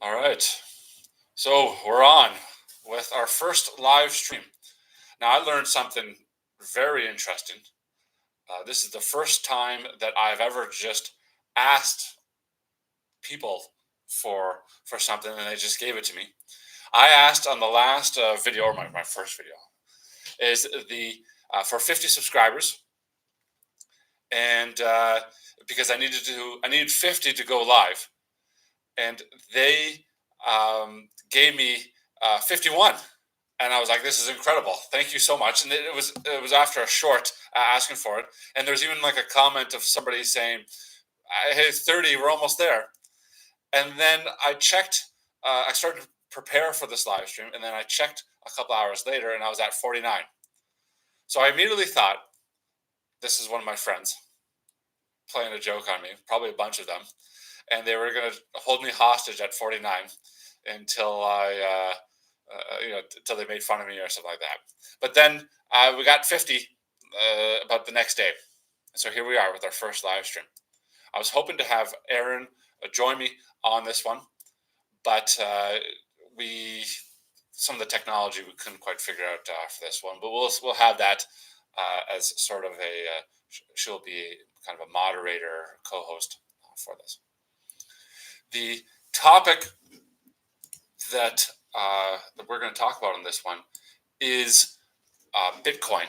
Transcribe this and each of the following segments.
All right. So we're on with our first live stream. Now, I learned something very interesting. This is the first time that I've ever just asked people for something and they just gave it to me. I asked on the last video, or my first video, is the for 50 subscribers, and because I needed 50 to go live, and they gave me 51. And I was like, "This is incredible! Thank you so much." And it was after a short asking for it, and there's even like a comment of somebody saying, "Hey, 30, we're almost there." And then I checked. I started to prepare for this live stream, and then I checked a couple hours later, and I was at 49. So I immediately thought, "This is one of my friends playing a joke on me, probably a bunch of them, and they were going to hold me hostage at 49 until until they made fun of me or something like that." But then we got 50 about the next day. So here we are with our first live stream. I was hoping to have Aaron join me on this one, but we some of the technology we couldn't quite figure out for this one. But we'll have that as sort of she'll be kind of a moderator co-host for this. The topic that we're going to talk about on this one is Bitcoin,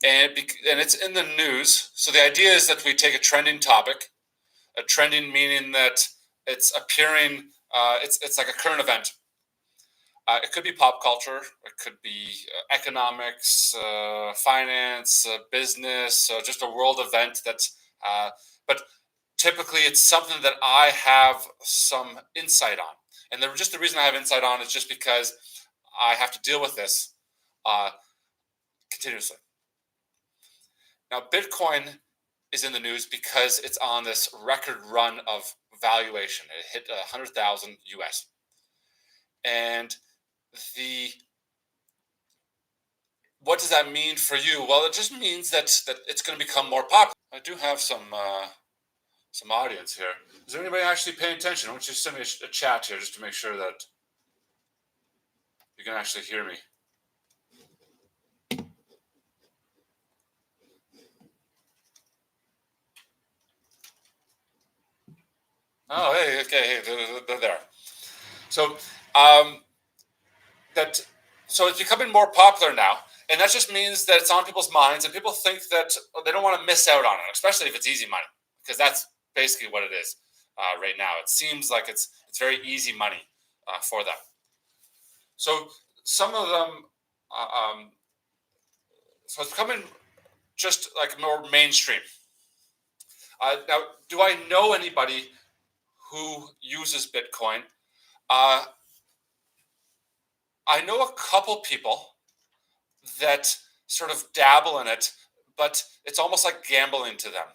and it's in the news. So the idea is that we take a trending topic, a trending meaning that it's appearing, it's like a current event. It could be pop culture, it could be economics, finance, business, just a world event that's. But typically, it's something that I have some insight on, and just the reason I have insight on is just because I have to deal with this continuously. Now, Bitcoin is in the news because it's on this record run of valuation. It hit 100,000 US, and what does that mean for you? Well, it just means that it's going to become more popular. I do have some audience here. Is there anybody actually paying attention? I want you to send me a chat here just to make sure that you can actually hear me. Oh, hey, okay, hey, they're there. So, it's becoming more popular now, and that just means that it's on people's minds, and people think that they don't want to miss out on it, especially if it's easy money, because that's basically what it is right now. It seems like it's very easy money for them. So some of them, so it's becoming just like more mainstream. Now, do I know anybody who uses Bitcoin? I know a couple people that sort of dabble in it, but it's almost like gambling to them.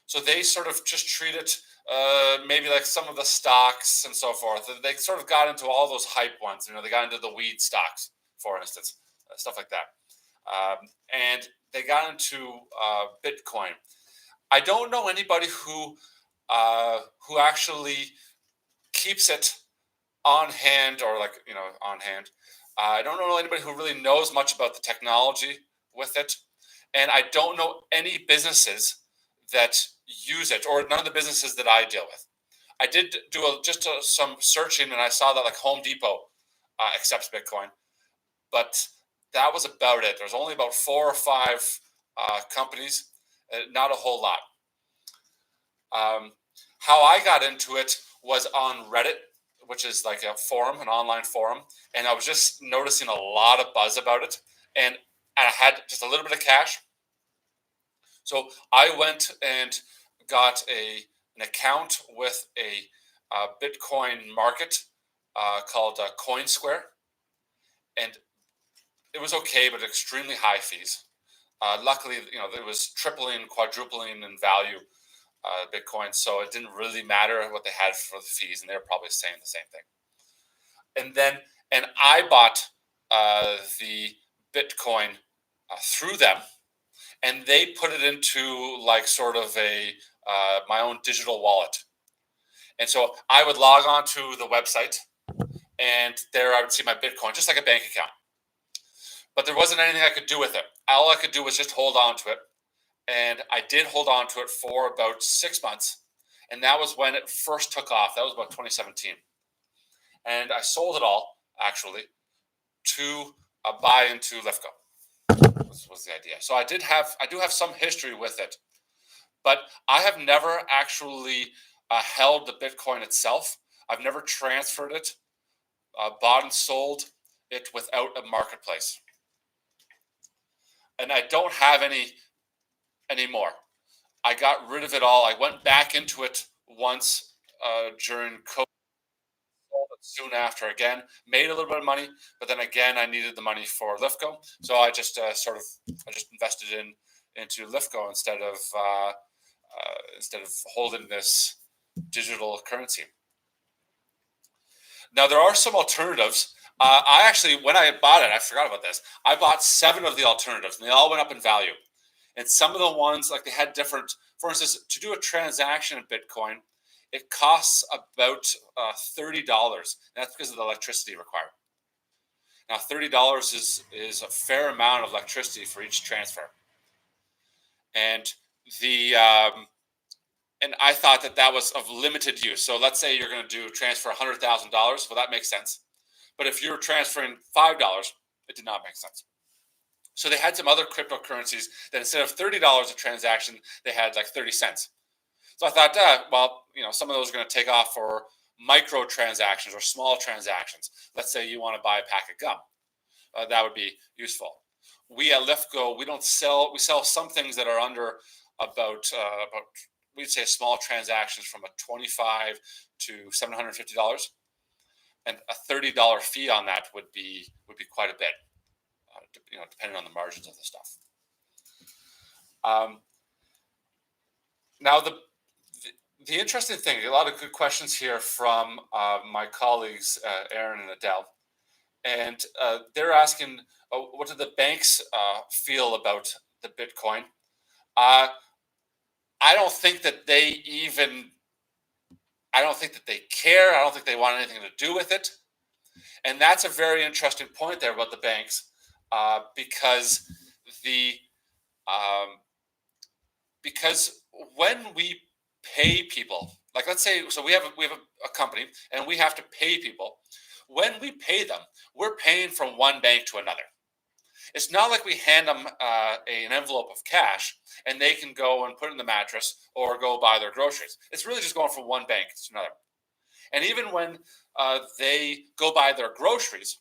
So they sort of just treat it maybe like some of the stocks and so forth. They sort of got into all those hype ones. They got into the weed stocks, for instance, stuff like that. And they got into Bitcoin. I don't know anybody who actually keeps it on hand, or on hand. I don't know anybody who really knows much about the technology with it, and I don't know any businesses that use it, or none of the businesses that I deal with. I did do some searching, and I saw that like Home Depot accepts Bitcoin, but that was about it. There's only about 4 or 5 companies, not a whole lot. How I got into it was on Reddit, which is like a forum, an online forum, and I was just noticing a lot of buzz about it, and I had just a little bit of cash, so I went and got an account with a Bitcoin market called CoinSquare, and it was okay, but extremely high fees. Luckily, it was tripling, quadrupling in value, Bitcoin, so it didn't really matter what they had for the fees, and they're probably saying the same thing. And I bought the Bitcoin through them, and they put it into like sort of a my own digital wallet. And so I would log on to the website, and there I would see my Bitcoin, just like a bank account. But there wasn't anything I could do with it. All I could do was just hold on to it. And I did hold on to it for about 6 months. And that was when it first took off. That was about 2017. And I sold it all, actually, to buy into Lifco. This was the idea. So I do have some history with it, but I have never actually held the Bitcoin itself. I've never transferred it, bought and sold it without a marketplace. And I don't have any anymore. I got rid of it all. I went back into it once during COVID, soon after again, made a little bit of money, but then again, I needed the money for Lifco. So I just I just invested into Lifco instead of holding this digital currency. Now, there are some alternatives. I actually, when I bought it, I forgot about this. I bought 7 of the alternatives, and they all went up in value. And some of the ones, like they had different, for instance, to do a transaction in Bitcoin, it costs about $30. That's because of the electricity required. Now, $30 is a fair amount of electricity for each transfer. And and I thought that was of limited use. So let's say you're going to transfer $100,000. Well, that makes sense. But if you're transferring $5, it did not make sense. So they had some other cryptocurrencies that instead of $30 a transaction, they had like 30 cents. So I thought, well, some of those are going to take off for micro transactions or small transactions. Let's say you want to buy a pack of gum. That would be useful. We at Lifco, we sell some things that are under about we'd say small transactions from a $25 to $750, and a $30 fee on that would be quite a bit, depending on the margins of the stuff. Now the interesting thing, a lot of good questions here from my colleagues Aaron and Adele, and they're asking, what do the banks feel about the Bitcoin? I don't think that they care. I don't think they want anything to do with it. And that's a very interesting point there about the banks, because because when we pay people, like let's say, so we have a company and we have to pay people. When we pay them, we're paying from one bank to another. It's not like we hand them an envelope of cash and they can go and put it in the mattress or go buy their groceries. It's really just going from one bank to another. And even when they go buy their groceries,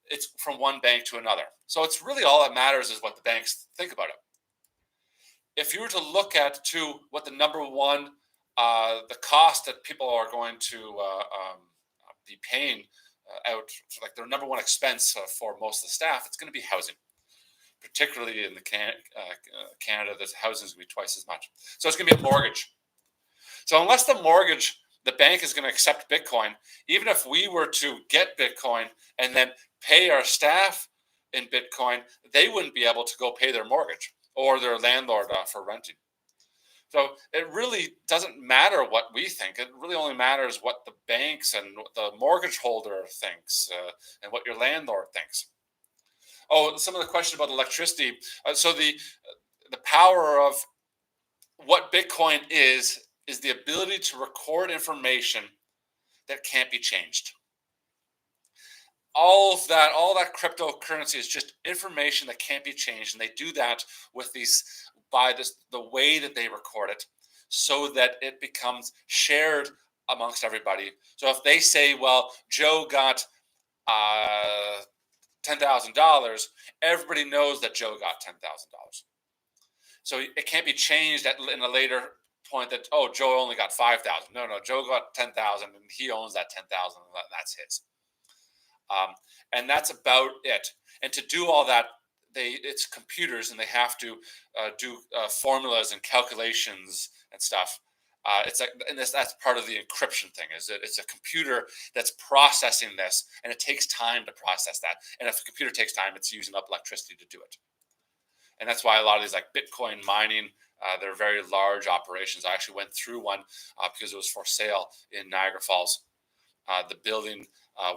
it's from one bank to another. So it's really all that matters is what the banks think about it. If you were to look at what the number one, the cost that people are going to be paying out, like their number one expense for most of the staff, it's going to be housing. Particularly in the Canada, the housing is going to be twice as much. So it's going to be a mortgage. So unless the bank is going to accept Bitcoin, even if we were to get Bitcoin and then pay our staff in Bitcoin, they wouldn't be able to go pay their mortgage or their landlord for renting. So it really doesn't matter what we think. It really only matters what the banks and the mortgage holder thinks and what your landlord thinks. Oh, some of the question about electricity. So the power of what Bitcoin is the ability to record information that can't be changed. All that cryptocurrency is just information that can't be changed, and they do that with the way that they record it, so that it becomes shared amongst everybody. So if they say, well, Joe got $10,000, everybody knows that Joe got $10,000. So it can't be changed in a later point that, oh, Joe only got 5,000. No, Joe got 10,000 and he owns that 10,000 and that's his. And that's about it. And to do all that, it's computers, and they have to do formulas and calculations and stuff. That's part of the encryption thing. It's a computer that's processing this, and it takes time to process that. And if a computer takes time, it's using up electricity to do it. And that's why a lot of these like Bitcoin mining, they're very large operations. I actually went through one because it was for sale in Niagara Falls. The building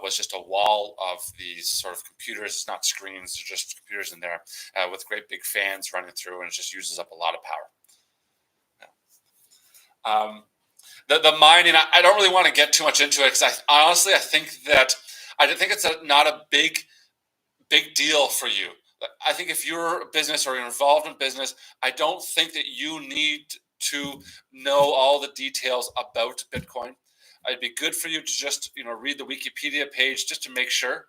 was just a wall of these sort of computers. It's not screens, they're just computers in there with great big fans running through, and it just uses up a lot of power. The mining, I don't really want to get too much into it because I think it's not a big deal for you. I think if you're a business or you're involved in business, I don't think that you need to know all the details about Bitcoin. It'd be good for you to just read the Wikipedia page just to make sure.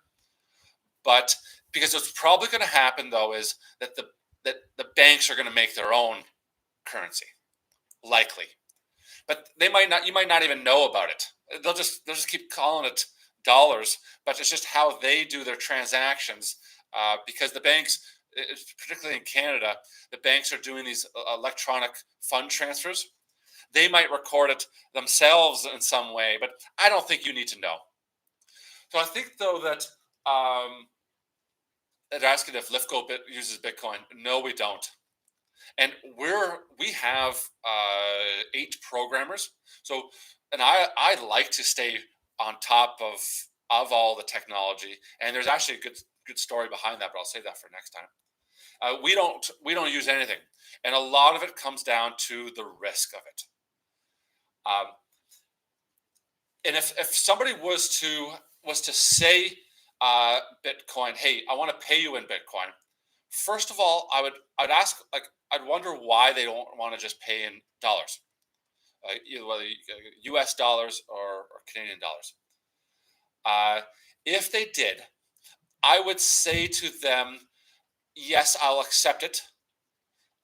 But because what's probably going to happen though is that the banks are going to make their own currency, likely. But they might not. You might not even know about it. They'll just keep calling it dollars. But it's just how they do their transactions. Because the banks, particularly in Canada, the banks are doing these electronic fund transfers. They might record it themselves in some way, but I don't think you need to know. So I think though that they're asking if Lifco uses Bitcoin. No, we don't. And we have 8 programmers. So, and I like to stay on top of all the technology. And there's actually a good story behind that, but I'll save that for next time. We don't use anything, and a lot of it comes down to the risk of it. And if somebody was to say Bitcoin, hey, I want to pay you in Bitcoin. First of all, I'd ask, like, I'd wonder why they don't want to just pay in dollars, either whether U.S. dollars or Canadian dollars. If they did, I would say to them, yes, I'll accept it.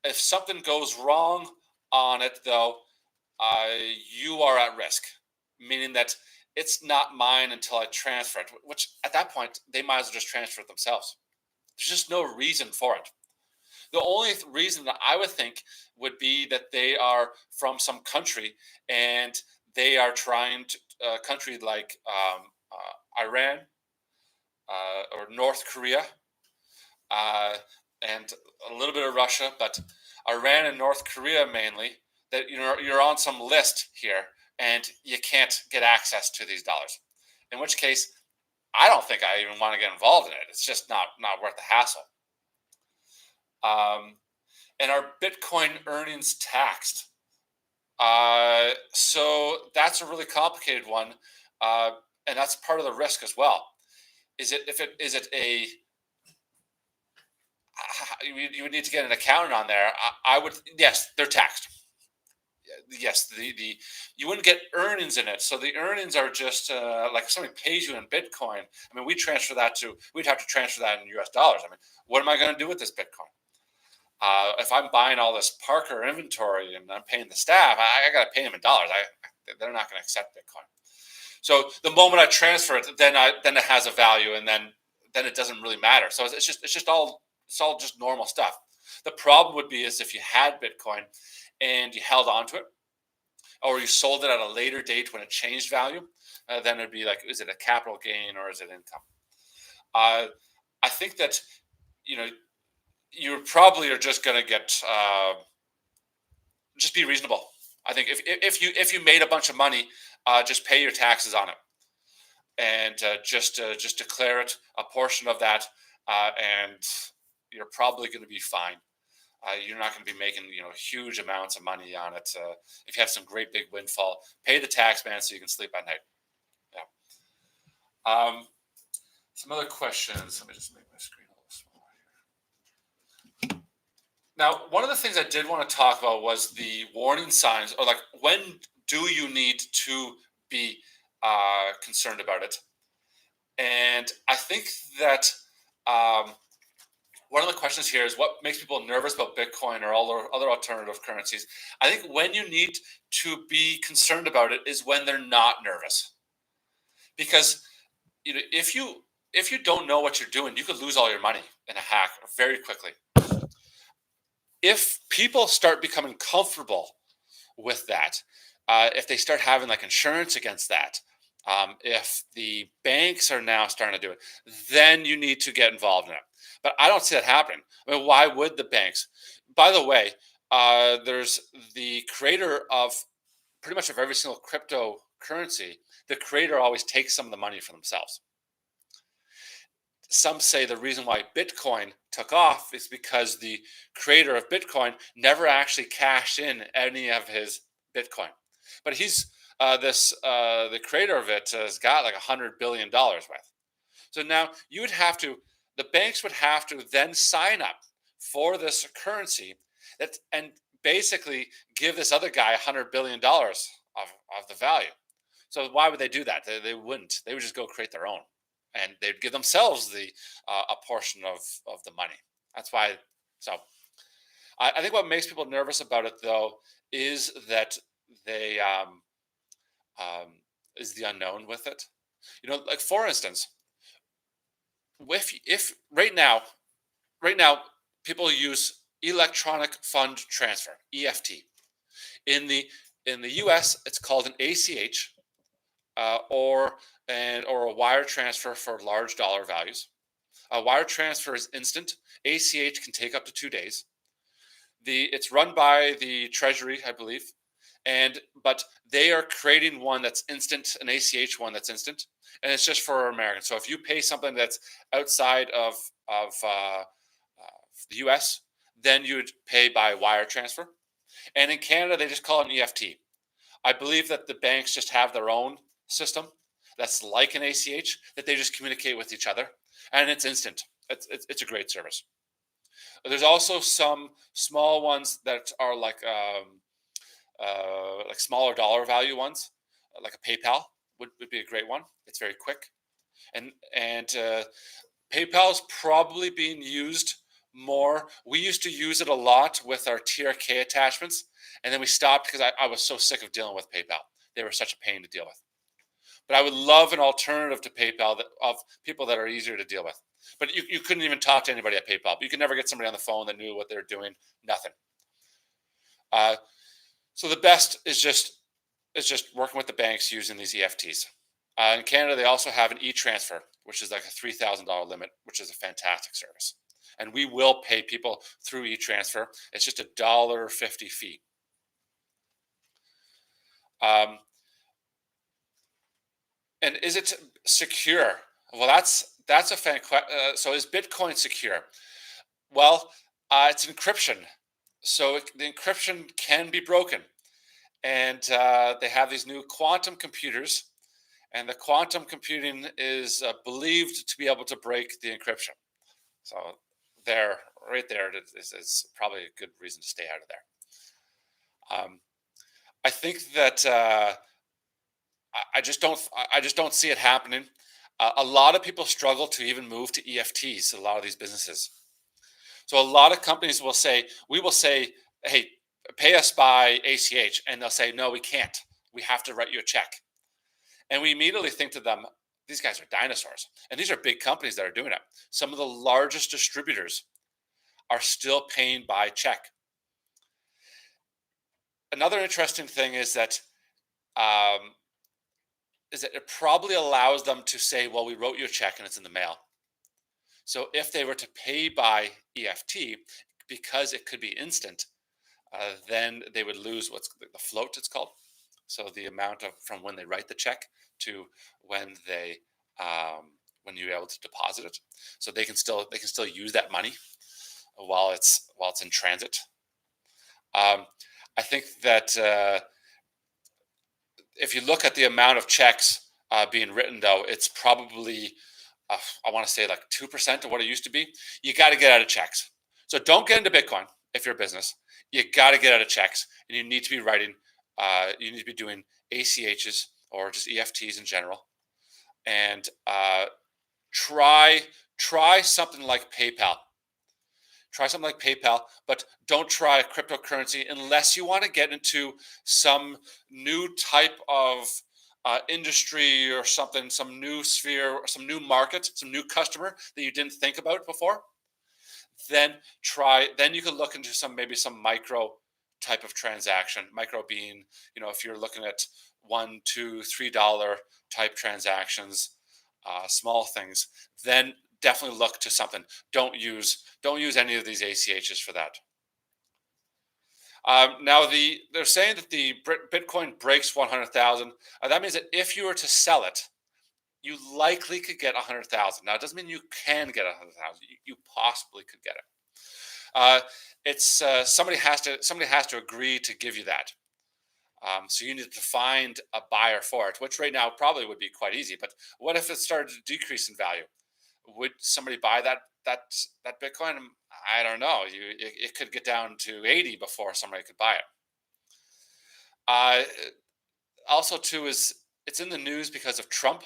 If something goes wrong on it, though, you are at risk, meaning that it's not mine until I transfer it, which at that point, they might as well just transfer it themselves. There's just no reason for it. The only reason that I would think would be that they are from some country and they are trying to, a country like Iran or North Korea and a little bit of Russia, but Iran and North Korea mainly, that you're on some list here and you can't get access to these dollars. In which case, I don't think I even want to get involved in it. It's just not worth the hassle. And are Bitcoin earnings taxed? So that's a really complicated one, and that's part of the risk as well. You would need to get an accountant on there. I would, yes, they're taxed. Yes, you wouldn't get earnings in it. So the earnings are just like if somebody pays you in Bitcoin. I mean, we'd have to transfer that in US dollars. I mean, what am I going to do with this Bitcoin? If I'm buying all this Parker inventory and I'm paying the staff, I got to pay them in dollars. They're not going to accept Bitcoin. So the moment I transfer it, then it has a value, and then it doesn't really matter. So it's all just normal stuff. The problem would be is if you had Bitcoin and you held on to it, or you sold it at a later date when it changed value, then it'd be like, is it a capital gain or is it income? I think that you probably are just going to get just be reasonable. I think if you made a bunch of money, just pay your taxes on it, and just declare it, a portion of that, and you're probably going to be fine. You're not going to be making huge amounts of money on it. If you have some great big windfall, pay the tax man so you can sleep at night. Yeah. Some other questions. Let me just make my screen a little smaller here. Now, one of the things I did want to talk about was the warning signs, or like when do you need to be concerned about it? And I think that one of the questions here is what makes people nervous about Bitcoin or all other alternative currencies. I think when you need to be concerned about it is when they're not nervous, because if you don't know what you're doing, you could lose all your money in a hack very quickly. If people start becoming comfortable with that, if they start having like insurance against that, If the banks are now starting to do it, then you need to get involved in it. But I don't see that happening. I mean, why would the banks? By the way, there's the creator of pretty much of every single cryptocurrency. The creator always takes some of the money for themselves. Some say the reason why Bitcoin took off is because the creator of Bitcoin never actually cashed in any of his Bitcoin. But the creator of it has got like $100 billion worth. So now the banks would have to then sign up for this currency and basically give this other guy $100 billion of the value. So why would they do that? They wouldn't. They would just go create their own, and they'd give themselves the a portion of the money. That's why. So I think what makes people nervous about it though is that they is the unknown with it. Like for instance, if right now people use electronic fund transfer (EFT). In the U.S., it's called an ACH, or a wire transfer for large dollar values. A wire transfer is instant. ACH can take up to 2 days. It's run by the Treasury, I believe, but they are creating one that's instant, an ACH one that's instant, and it's just for Americans. So if you pay something that's outside of the U.S., then you would pay by wire transfer. And in Canada, they just call it an EFT. I believe that the banks just have their own system that's like an ACH that they just communicate with each other, and it's instant. It's a great service. There's also some small ones that are like smaller dollar value ones, like a PayPal would be a great one. It's very quick, and PayPal's probably being used more. We used to use it a lot with our TRK attachments, and then we stopped because I was so sick of dealing with PayPal. They were such a pain to deal with. But I would love an alternative to PayPal of people that are easier to deal with. But you couldn't even talk to anybody at PayPal. You could never get somebody on the phone that knew what they were doing. Nothing. Uh, so the best is just working with the banks using these EFTs. In Canada, they also have an e-transfer, which is like a $3,000 limit, which is a fantastic service. And we will pay people through e-transfer. It's just $1.50 fee. And is it secure? Well, that's a fan question. So is Bitcoin secure? Well, it's encryption, so the encryption can be broken, and they have these new quantum computers, and the quantum computing is believed to be able to break the encryption. So there, right there, is probably a good reason to stay out of there. I think that I just don't see it happening. A lot of people struggle to even move to EFTs. A lot of these businesses. So a lot of companies we will say, hey, pay us by ACH, and they'll say, no, we can't. We have to write you a check. And we immediately think to them, these guys are dinosaurs. And these are big companies that are doing it. Some of the largest distributors are still paying by check. Another interesting thing um, is that it probably allows them to say, well, we wrote you a check and it's in the mail. So if they were to pay by EFT, because it could be instant, then they would lose what's the float, it's called. So the amount of from when they write the check to when when you're able to deposit it. So they can still use that money while it's in transit. Um, I think that if you look at the amount of checks being written, though, it's probably I want to say like 2% of what it used to be. You got to get out of checks. So don't get into Bitcoin if you're a business. You got to get out of checks, and you need to be writing. You need to be doing ACHs or just EFTs in general, and try something like PayPal. Try something like PayPal, but don't try a cryptocurrency unless you want to get into some new type of industry or something, some new sphere, or some new market, some new customer that you didn't think about before. Then you can look into maybe some micro type of transaction. Micro being, if you're looking at $1, $2, $3 type transactions, small things, then definitely look to something. Don't use any of these ACHs for that. Now they're saying that the Bitcoin breaks 100,000. That means that if you were to sell it, you likely could get 100,000. Now it doesn't mean you can get 100,000. You possibly could get it. It's somebody has to agree to give you that. So you need to find a buyer for it, which right now probably would be quite easy. But what if it started to decrease in value? Would somebody buy that Bitcoin? I don't know. It could get down to 80 before somebody could buy it. Uh, Also, too, is it's in the news because of Trump,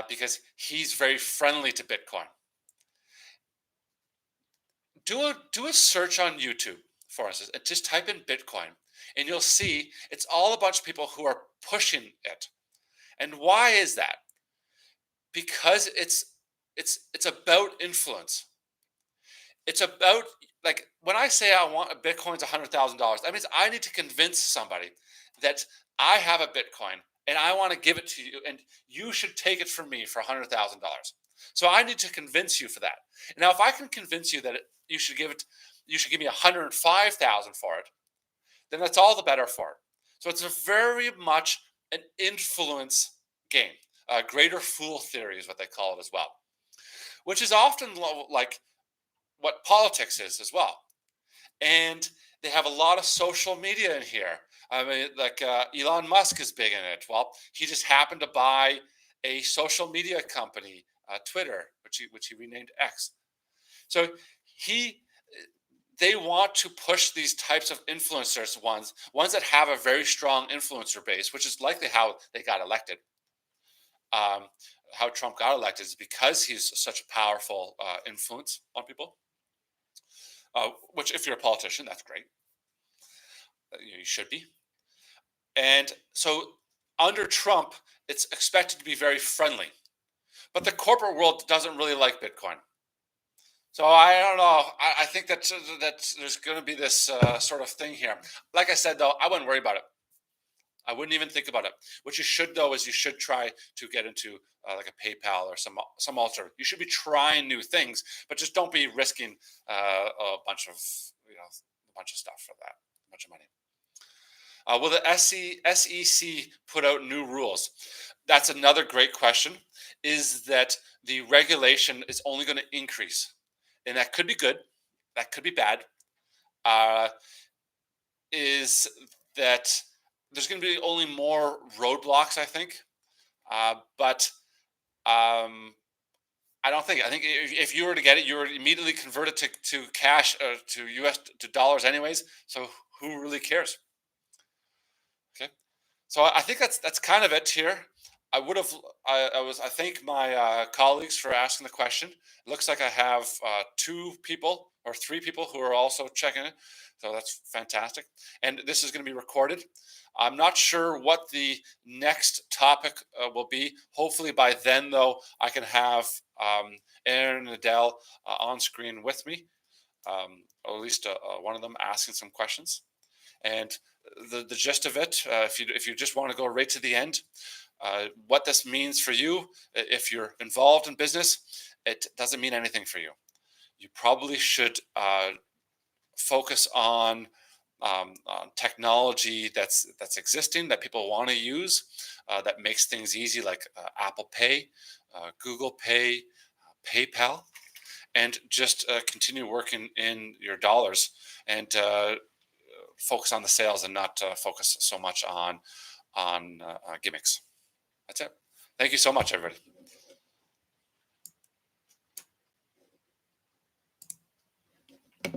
because he's very friendly to Bitcoin. Do a search on YouTube, for instance, and just type in Bitcoin, and you'll see it's all a bunch of people who are pushing it. And why is that? Because it's about influence. It's about, like, when I say I want a Bitcoin's $100,000, that means I need to convince somebody that I have a Bitcoin and I want to give it to you, and you should take it from me for $100,000. So I need to convince you for that. Now, if I can convince you that you should give me 105,000 for it, then that's all the better for it. So it's a very much an influence game. Greater fool theory is what they call it as well, which is often like what politics is as well. And they have a lot of social media in here. I mean, like Elon Musk is big in it. Well, he just happened to buy a social media company, Twitter, which he renamed X. So he they want to push these types of influencers, ones that have a very strong influencer base, which is likely how they got elected. How Trump got elected is because he's such a powerful influence on people. Which, if you're a politician, that's great. You should be. And so, under Trump, it's expected to be very friendly. But the corporate world doesn't really like Bitcoin. So I don't know. I think that there's going to be this sort of thing here. Like I said, though, I wouldn't worry about it. I wouldn't even think about it. What you should, though, is you should try to get into like a PayPal or some altar. You should be trying new things, but just don't be risking a bunch of stuff for that, a bunch of money. Will the SEC put out new rules? That's another great question. Is that the regulation is only going to increase, and that could be good, that could be bad. Is that there's going to be only more roadblocks, I think. But I don't think. I think if you were to get it, you were immediately converted to cash, to US to dollars, anyways. So who really cares? Okay. So I think that's kind of it here. I would have. I thank my colleagues for asking the question. It looks like I have two people or three people who are also checking it. So that's fantastic. And this is going to be recorded. I'm not sure what the next topic will be. Hopefully by then, though, I can have Aaron and Adele on screen with me, or at least one of them asking some questions. And the gist of it, if you just want to go right to the end, what this means for you, if you're involved in business, it doesn't mean anything for you. You probably should focus on technology that's existing, that people want to use, that makes things easy, like Apple Pay, Google Pay, PayPal, and just continue working in your dollars, and focus on the sales and not focus so much on gimmicks. That's it. Thank you so much, everybody.